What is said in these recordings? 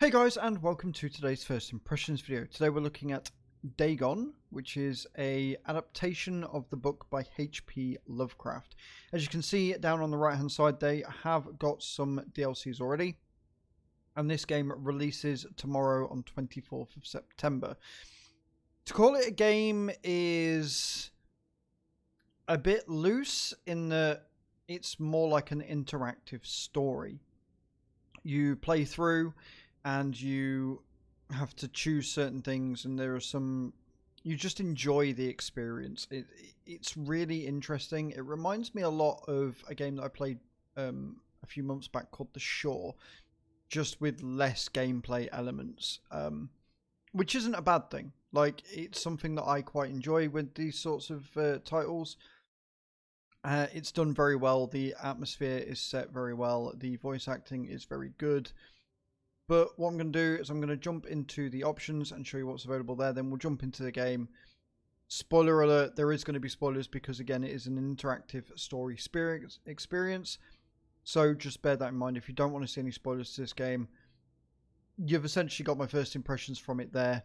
Hey guys, and welcome to today's first impressions video. Today we're looking at Dagon, which is a adaptation of the book by H.P. Lovecraft. As you can see down on the right hand side, they have got some DLCs already, and this game releases tomorrow on 24th of September. To call it a game is a bit loose in that it's more like an interactive story. You play through and you have to choose certain things, and there are some, you just enjoy the experience. It's really interesting. It reminds me a lot of a game that I played a few months back called The Shore, just with less gameplay elements, which isn't a bad thing. Like, it's something that I quite enjoy with these sorts of titles. It's done very well. The atmosphere is set very well. The voice acting is very good. But what I'm going to do is I'm going to jump into the options and show you what's available there. Then we'll jump into the game. Spoiler alert, there is going to be spoilers because, again, it is an interactive story experience. So just bear that in mind. If you don't want to see any spoilers to this game, you've essentially got my first impressions from it there.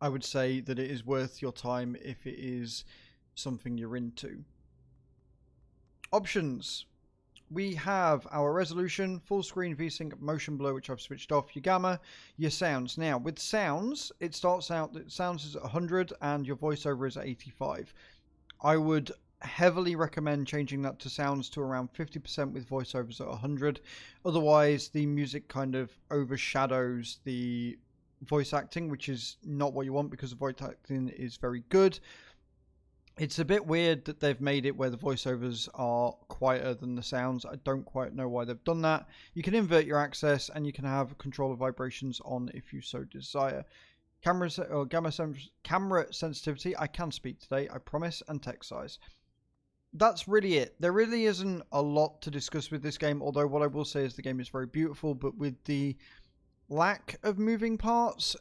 I would say that it is worth your time if it is something you're into. Options. We have our resolution, full screen, VSync, motion blur, which I've switched off, your gamma, your sounds. Now, with sounds, it starts out that sounds is at 100 and your voiceover is at 85. I would heavily recommend changing that to sounds to around 50% with voiceovers at 100. Otherwise, the music kind of overshadows the voice acting, which is not what you want because the voice acting is very good. It's a bit weird that they've made it where the voiceovers are quieter than the sounds. I don't quite know why they've done that. You can invert your access and you can have control of vibrations on if you so desire. Camera sensitivity, I can speak today, I promise, and text size. That's really it. There really isn't a lot to discuss with this game, although what I will say is the game is very beautiful, but with the lack of moving parts,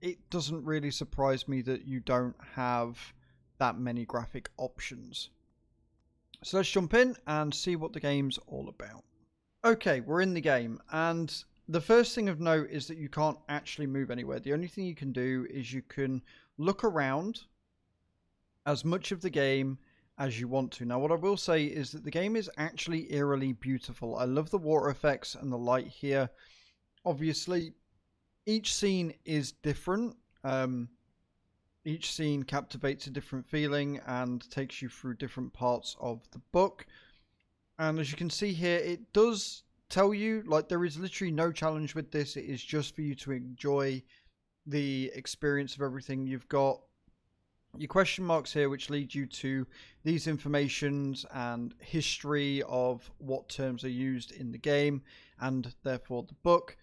it doesn't really surprise me that you don't have that many graphic options. So let's jump in and see what the game's all about. Okay, we're in the game, and the first thing of note is that you can't actually move anywhere. The only thing you can do is you can look around as much of the game as you want to. Now, what I will say is that the game is actually eerily beautiful. I love the water effects and the light here. Obviously, each scene is different. Each scene captivates a different feeling and takes you through different parts of the book. And as you can see here, it does tell you, like, there is literally no challenge with this. It is just for you to enjoy the experience of everything. You've got your question marks here, which lead you to these informations and history of what terms are used in the game and therefore the book,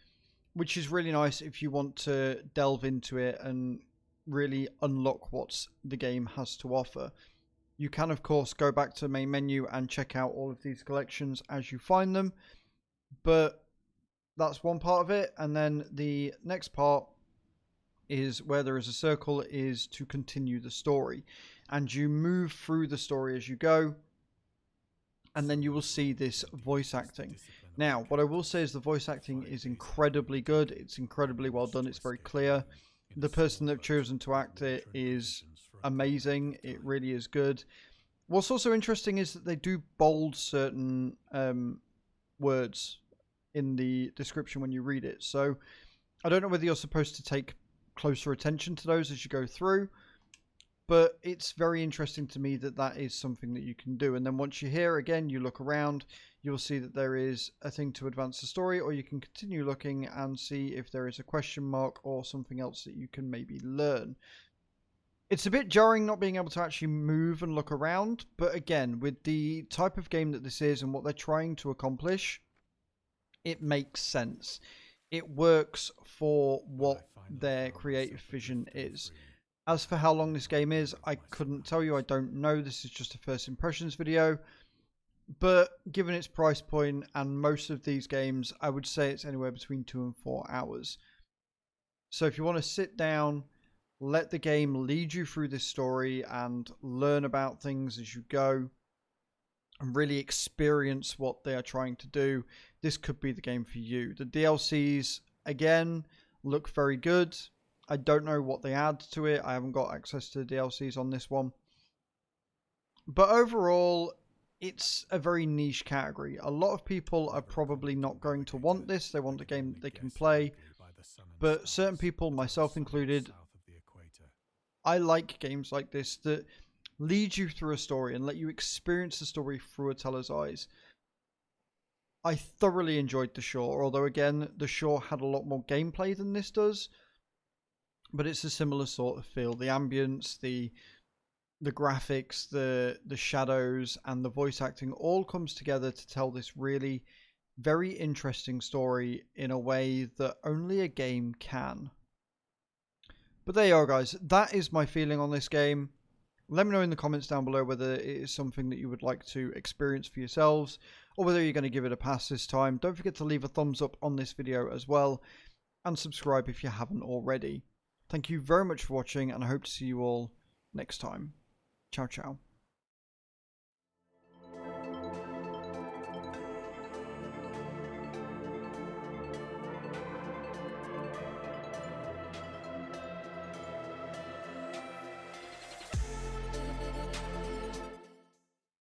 which is really nice if you want to delve into it and really unlock what the game has to offer. You can, of course, go back to the main menu and check out all of these collections as you find them, but that's one part of it. And then the next part is where there is a circle, is to continue the story, and you move through the story as you go, and then you will see this voice acting. Now, what I will say is the voice acting is incredibly good. It's incredibly well done. It's very clear. The person they've chosen to act it is amazing. It really is good. What's also interesting is that they do bold certain words in the description when you read it. So I don't know whether you're supposed to take closer attention to those as you go through, but it's very interesting to me that that is something that you can do. And then once you're here, again, you look around, you'll see that there is a thing to advance the story, or you can continue looking and see if there is a question mark or something else that you can maybe learn. It's a bit jarring not being able to actually move and look around, but again, with the type of game that this is and what they're trying to accomplish, it makes sense. It works for what their creative vision is. As for how long this game is, I couldn't tell you. I don't know. This is just a first impressions video. But given its price point and most of these games, I would say it's anywhere between 2 and 4 hours. So if you want to sit down, let the game lead you through this story and learn about things as you go and really experience what they are trying to do, this could be the game for you. The DLCs again, look very good. I don't know what they add to it. I haven't got access to the DLCs on this one. But overall, it's a very niche category. A lot of people are probably not going to want this. They want a game that they can play. But certain people, myself included, I like games like this that lead you through a story and let you experience the story through a teller's eyes. I thoroughly enjoyed The Shore, although again, The Shore had a lot more gameplay than this does. But it's a similar sort of feel. The ambience, the graphics, the shadows, and the voice acting all comes together to tell this really very interesting story in a way that only a game can. But there you are, guys. That is my feeling on this game. Let me know in the comments down below whether it is something that you would like to experience for yourselves, or whether you're going to give it a pass this time. Don't forget to leave a thumbs up on this video as well, and subscribe if you haven't already. Thank you very much for watching, and I hope to see you all next time. Ciao, ciao.